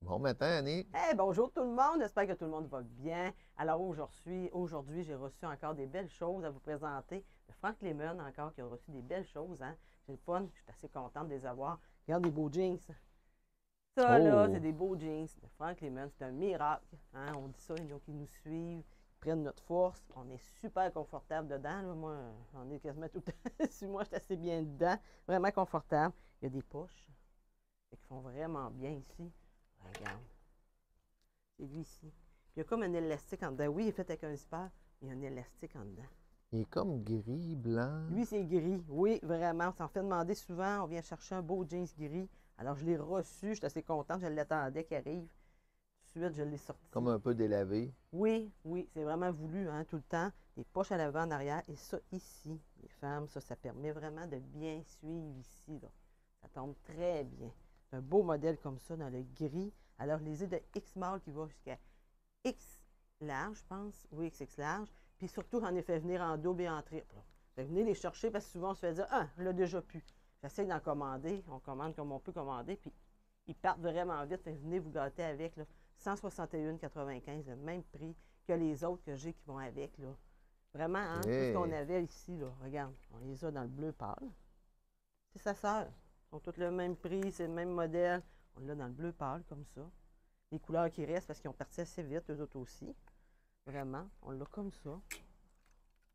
Bon matin, Annick. Hey, bonjour tout le monde, j'espère que tout le monde va bien. Alors aujourd'hui, j'ai reçu encore des belles choses à vous présenter. De Frank Lemon encore qui a reçu des belles choses. Hein? J'ai le fun, je suis assez contente de les avoir. Regarde des beaux jeans. Ça là, c'est Oh, des beaux jeans de Frank Lemon, c'est un miracle. Hein? On dit ça, il y en a qui nous suivent, qui prennent notre force. On est super confortable dedans. Là. Moi, j'en ai quasiment tout le temps. Sur moi, je suis assez bien dedans. Vraiment confortable. Il y a des poches qui font vraiment bien ici. Regarde. C'est lui-ci. Puis il y a comme un élastique en dedans. Oui, il est fait avec un zipper, mais il y a un élastique en dedans. il est comme gris, blanc. Lui, c'est gris. Oui, vraiment. On s'en fait demander souvent. On vient chercher un beau jeans gris. Alors, je l'ai reçu. Je suis assez contente. Je l'attendais qu'il arrive. Tout de suite, je l'ai Comme sorti. un peu délavé. Oui, oui, c'est vraiment voulu, hein, tout le temps. Des poches à l'avant, en arrière. Et ça, ici, les femmes, ça permet vraiment de bien suivre ici, là. Ça tombe très bien. C'est un beau modèle comme ça dans le gris. Alors, les ai de X-Mall qui va jusqu'à X large, je pense. Oui, XX large. Puis surtout, j'en ai fait venir en double et en triple. Venez les chercher parce que souvent, on se fait dire ah, on l'a déjà pu. J'essaie d'en commander. On commande comme on peut commander. Puis ils partent vraiment vite. Venez vous gâter avec. Là. 161,95, le même prix que les autres que j'ai qui vont avec. Là. Vraiment, hein, tout ce qu'on Hey. avait ici, là, regarde, on les a dans le bleu pâle. C'est sa sœur. Ils sont tous le même prix, c'est le même modèle. On l'a dans le bleu pâle, comme ça. Les couleurs qui restent parce qu'ils ont parti assez vite, eux autres aussi. Vraiment, on l'a comme ça.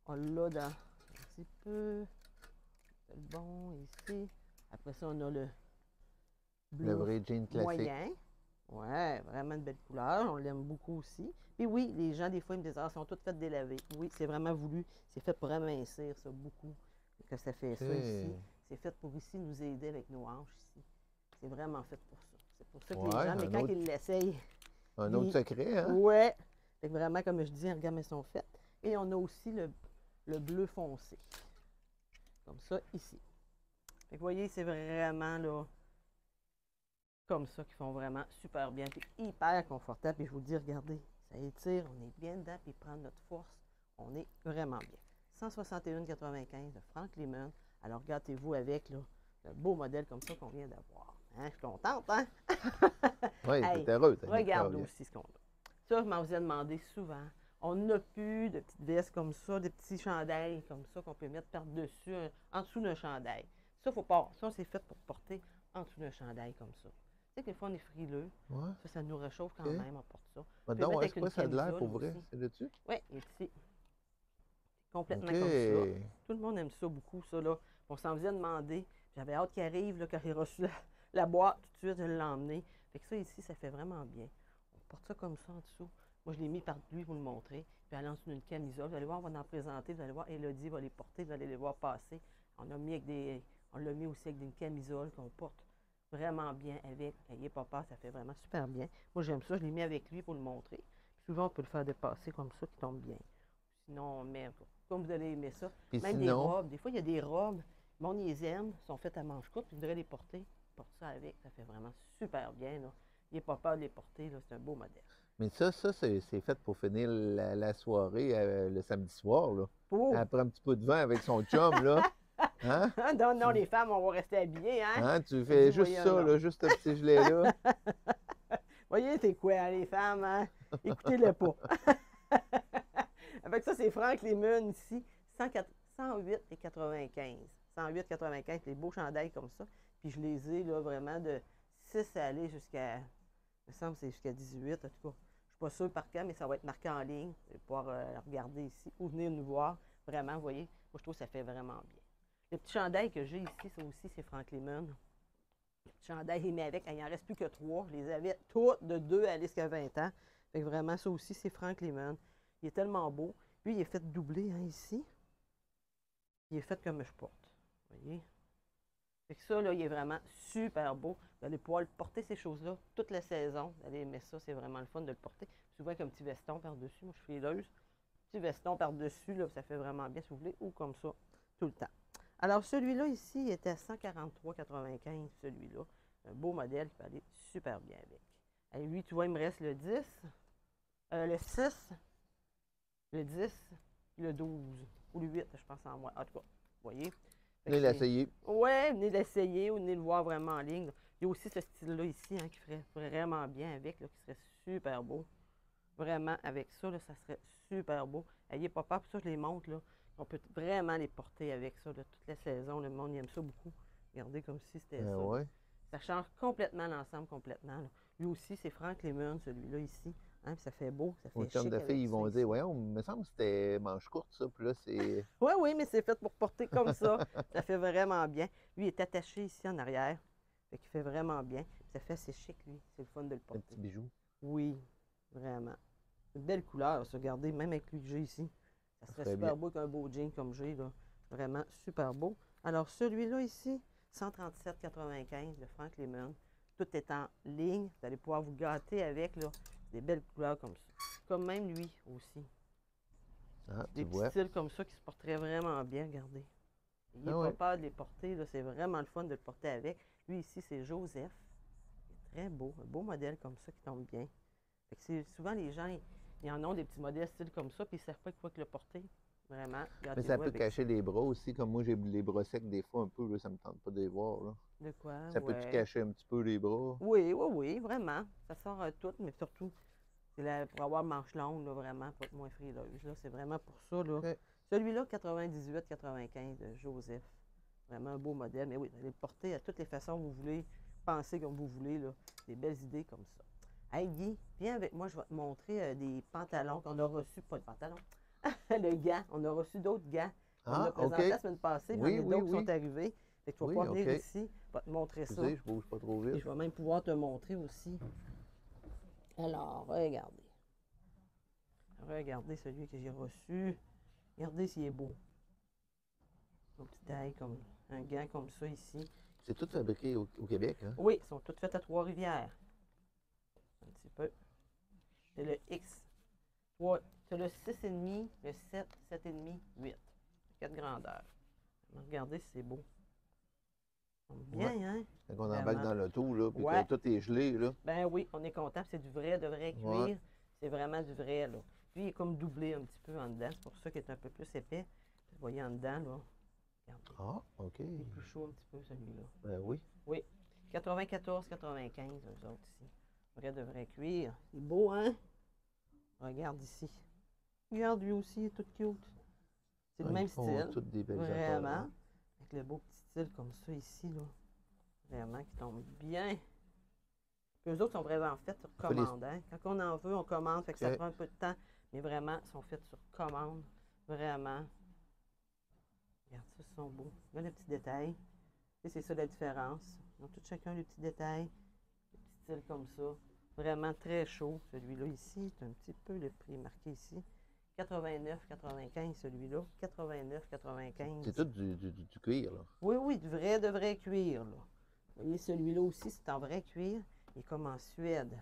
On l'a dans un petit peu. C'est le bon ici. Après ça, on a le Le bleu vrai jean classique. moyen. Ouais, vraiment une belle couleur. On l'aime beaucoup aussi. Puis oui, les gens, des fois, ils me disent ah, elles sont toutes faites délaver. Oui, c'est vraiment voulu. C'est fait pour amincir, ça, beaucoup. Que ça fait ça ici. OK. C'est fait pour ici nous aider avec nos hanches ici. C'est vraiment fait pour ça. C'est pour ça que les Ouais, gens, mais quand ils l'essayent, un autre ils. secret, hein? Ouais. Fait que vraiment, comme je dis, regarde, elles sont faites. Et on a aussi le bleu foncé. Comme ça, ici. Fait que vous voyez, c'est vraiment là, comme ça qu'ils font vraiment super bien. Puis hyper confortable. Puis je vous dis, regardez, ça étire, on est bien dedans, puis prendre notre force. On est vraiment bien. 161,95 de Frank Lemon. Alors, gâtez-vous avec là, le beau modèle comme ça qu'on vient d'avoir. Hein? Je suis contente, hein? Oui, Hey, t'es heureux, Annick regarde Carlier. aussi ce qu'on a. Ça, je m'en vous ai demandé souvent. On n'a plus de petites vestes comme ça, des petits chandails comme ça qu'on peut mettre par-dessus, en dessous d'un chandail. Ça, faut pas. Ça, c'est fait pour porter en dessous d'un chandail comme ça. Tu sais que des fois, on est frileux. Ouais, Ça nous réchauffe quand OK. même, on porte ça. On peut le Maintenant, mettre ouais, avec c'est une quoi ça a de l'air camisole pour vrai? aussi. C'est dessus? Oui, il est ici. Complètement comme ça. OK. Tout le monde aime ça beaucoup, ça, là. On s'en faisait demander. J'avais hâte qu'il arrive, là, quand j'ai reçu la boîte, tout de suite, je l'ai emmené. Fait que ça, ici, ça fait vraiment bien. On porte ça comme ça en dessous. Moi, je l'ai mis par lui pour le montrer. Puis elle en dessous d'une camisole. Vous allez voir, on va en présenter. Vous allez voir, Elodie va les porter. Vous allez les voir passer. On l'a mis avec des. On l'a mis aussi avec une camisole qu'on porte vraiment bien avec. Ayez pas peur, ça fait vraiment super bien. Moi, j'aime ça. Je l'ai mis avec lui pour le montrer. Puis souvent, on peut le faire dépasser comme ça, qui tombe bien. Sinon, on met, comme vous allez aimer ça, Puis même des sinon, robes. Des fois, il y a des robes, le monde les aime, sont faites à manches courtes, puis vous voudrez les porter. Porte ça avec, ça fait vraiment super bien. Là. Il n'est pas peur de les porter, c'est un beau modèle. mais ça c'est fait pour finir la soirée le samedi soir, là. Oh! Après un petit peu de vin avec son chum, là. Hein? Non, non, Tu, les femmes, on va rester habillées, hein? hein? Tu Je dis, fais juste voyons ça, donc. là, juste ce petit gilet-là. Voyez, c'est quoi, hein, les femmes, hein? Écoutez-le pas. Avec ça, c'est Franck Lemon ici, 108,95. 108,95, les beaux chandails comme ça. Puis je les ai là vraiment de 6 à aller jusqu'à, il me semble que c'est jusqu'à 18. En tout cas, je ne suis pas sûre par quand, mais ça va être marqué en ligne. Vous allez pouvoir regarder ici ou venir nous voir. Vraiment, vous voyez, moi je trouve que ça fait vraiment bien. Le petit chandail que j'ai ici, ça aussi, c'est Franck Lemon. Le petit chandail, il met avec. Il n'en reste plus que 3. Je les avais toutes de 2 à aller jusqu'à 20 ans. Fait que vraiment, ça aussi, c'est Franck Lemon. Il est tellement beau. Puis, il est fait doubler, hein, ici. Il est fait comme je porte. Vous voyez? Fait que ça, là, il est vraiment super beau. Vous allez pouvoir le porter, ces choses-là, toute la saison. Vous allez aimer ça. C'est vraiment le fun de le porter. Souvent, avec un petit veston par-dessus. Moi, je suis frileuse. Petit veston par-dessus, là, ça fait vraiment bien, si vous voulez. Ou comme ça, tout le temps. Alors, celui-là, ici, il était à 143,95, celui-là. Un beau modèle qui peut aller super bien avec. Et lui, tu vois, il me reste le 10, le 6, le 10, le 12, ou le 8, je pense en moi. En tout cas, vous voyez? Fait que Venez c'est. l'essayer. Ouais, venez l'essayer ou venez le voir vraiment en ligne. Il y a aussi ce style-là ici, hein, qui ferait vraiment bien avec, là, qui serait super beau. Vraiment, avec ça, là, ça serait super beau. Ayez pas peur, pour ça, je les montre, là. On peut vraiment les porter avec ça, là, toute la saison. Le monde aime ça beaucoup. Regardez comme si c'était ça. Ouais. Ça change complètement l'ensemble, complètement. Là. Lui aussi, c'est Frank Lemon, celui-là ici. Hein, puis ça fait beau, ça Au fait terme chic de avec filles, ils ça vont ici. dire, voyons, il me semble que c'était manche courte, ça. Puis là, c'est. Oui, oui, mais c'est fait pour porter comme ça. Ça fait vraiment bien. Lui, il est attaché ici en arrière. Fait qu'il fait vraiment bien. Ça fait assez chic, lui. C'est le fun de le Un porter. petit bijou. Oui, vraiment. Une belle couleur, ça. Regardez, même avec lui que j'ai ici. Ça serait Très super bien. beau avec un beau jean comme j'ai, là. Vraiment super beau. Alors, celui-là ici, 137,95 de Frank Lemon. Tout est en ligne. Vous allez pouvoir vous gâter avec, là, des belles couleurs comme ça. Comme même lui aussi. Ah, Des tu petits vois. styles comme ça qui se porteraient vraiment bien, regardez. N'ayez Ah pas ouais. peur de les porter, là. C'est vraiment le fun de le porter avec. Lui ici, c'est Joseph. C'est très beau. Un beau modèle comme ça qui tombe bien. Fait que souvent, les gens, ils en ont des petits modèles style comme ça, puis ils ne savent pas quoi que le porter. Vraiment. Mais ça Gâtez-vous peut avec cacher les bras aussi. Comme moi, j'ai les bras secs des fois un peu, là, ça me tente pas de les voir. Là. ça. De quoi? Ça peut-tu Ouais. cacher un petit peu les bras? Oui, oui, oui, vraiment. Ça sort tout, mais surtout, c'est pour avoir manche longue, là, vraiment, pour être moins frileuse. Là, c'est vraiment pour ça. Là. OK. Celui-là, 98-95 de Joseph. Vraiment un beau modèle. Mais oui, vous allez le porter à toutes les façons que vous voulez, penser comme vous voulez. Là. Des belles idées comme ça. Hey Guy, viens avec moi, je vais te montrer des pantalons qu'on a reçus. Pas de pantalons, le gant. On a reçu d'autres gants qu'on a Ah, OK. présentés la semaine passée. Oui, J'en ai oui, d'autres qui oui. sont arrivés. Fait que tu vas Oui, pouvoir venir OK. ici. Je vais te montrer ça. Excusez, je bouge pas trop Et vite. je vais même pouvoir te montrer aussi. Alors, regardez. Regardez celui que j'ai reçu. Regardez s'il est beau. Une petite taille comme un gant comme ça ici. C'est tout fabriqué au Québec, hein? Oui, ils sont toutes faites à Trois-Rivières. Un petit peu. C'est le X. C'est le 6,5, le 7, 7,5, 8. 4 grandeurs. Regardez si c'est beau. Bien, Ouais. hein? Quand on Vraiment. embarque dans l'auto, là, puis Ouais. que tout est gelé, là. Ben oui, on est content. C'est du vrai, de vrai cuir. Ouais. C'est vraiment du vrai, là. Lui, il est comme doublé un petit peu en dedans. C'est pour ça qu'il est un peu plus épais. Vous voyez en dedans, là. Regardez. Ah, OK. Il est plus chaud un petit peu, celui-là. Ben oui. Oui. 94-95, eux autres ici. Vrai de vrai cuir. C'est beau, hein? Regarde ici. Regarde, lui aussi, il est tout cute. C'est le Ah, même ils font style. toutes des belles Vraiment. affaires. Avec le beau petit style comme ça ici, là. Vraiment, qui tombe bien. Puis eux autres sont vraiment faits sur Faut les- commande. Hein? Quand on en veut, on commande. Fait que ça OK. prend un peu de temps. Mais vraiment, ils sont faits sur commande. Vraiment. Regarde, ça, ils sont beaux. Regarde les petits détails. Et c'est ça la différence. Ils ont tous chacun les petits détails. Des petits styles comme ça. Vraiment très chaud. Celui-là ici, c'est un petit peu le prix marqué ici. 89,95 celui-là. 89,95. C'est tout du cuir, là. Oui, oui, du vrai de vrai cuir. Là. Vous voyez, celui-là aussi, c'est en vrai cuir. Il est comme en Suède.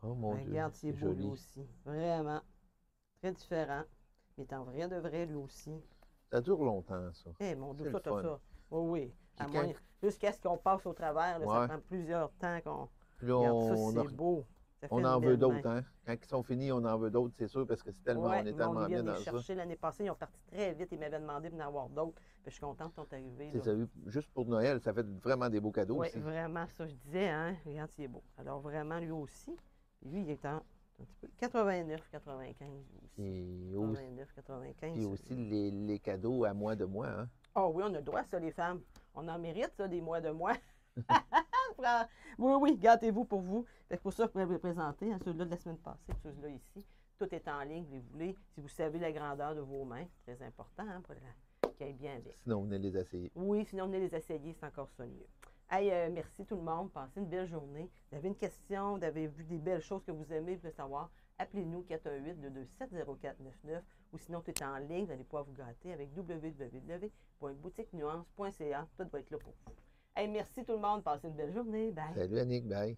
Oh mon Dieu. Regarde, c'est beau lui joli. aussi. Vraiment. Très différent. Il est en vrai de vrai lui aussi. Ça dure longtemps, ça. Eh mon Dieu, C'est ça, le t'as fun. ça. Oui, oui. À Puis moins, jusqu'à ce qu'on passe au travers, là, ça Ouais. prend plusieurs temps qu'on. Puis là, Regarde, ça, on, c'est beau. Ça fait on une en belle veut main. d'autres, hein? Quand ils sont finis, on en veut d'autres, c'est sûr, parce que c'est tellement, Ouais, on est le monde, tellement ils bien viennent dans les ça. chercher l'année passée. Ils ont parti très vite. Ils m'avaient demandé d'en avoir d'autres. Puis je suis contente qu'ils sont arrivés. C'est là. ça, juste pour Noël, ça fait vraiment des beaux cadeaux Oui, aussi. vraiment, ça, je disais, hein. Regarde, il est beau. Alors, vraiment, lui aussi. Puis lui, il est en un petit peu 89,95 lui aussi. Et aussi, 89,95. puis aussi les cadeaux à moi de moi, hein? Oh oui, on a le droit, ça, les femmes. On en mérite, ça, des mois de mois. Oui, oui, gâtez-vous pour vous. Fait que pour ça, je pourrais vous les présenter, hein, ceux-là de la semaine passée, ceux-là ici. Tout est en ligne, vous voulez. Si vous savez la grandeur de vos mains, c'est très important hein, pour qu'il aille bien avec. Sinon, venez les essayer. Oui, sinon, venez les essayer, c'est encore ça mieux. Hey, merci tout le monde. Passez une belle journée. Vous avez une question, vous avez vu des belles choses que vous aimez, vous voulez savoir, appelez-nous 418-227-0499 ou sinon, tout est en ligne. Vous allez pouvoir vous gâter avec www.boutiquenuance.ca. Tout va être là pour vous. Hey, merci tout le monde. Passez une belle journée. Bye. Salut Annick, bye.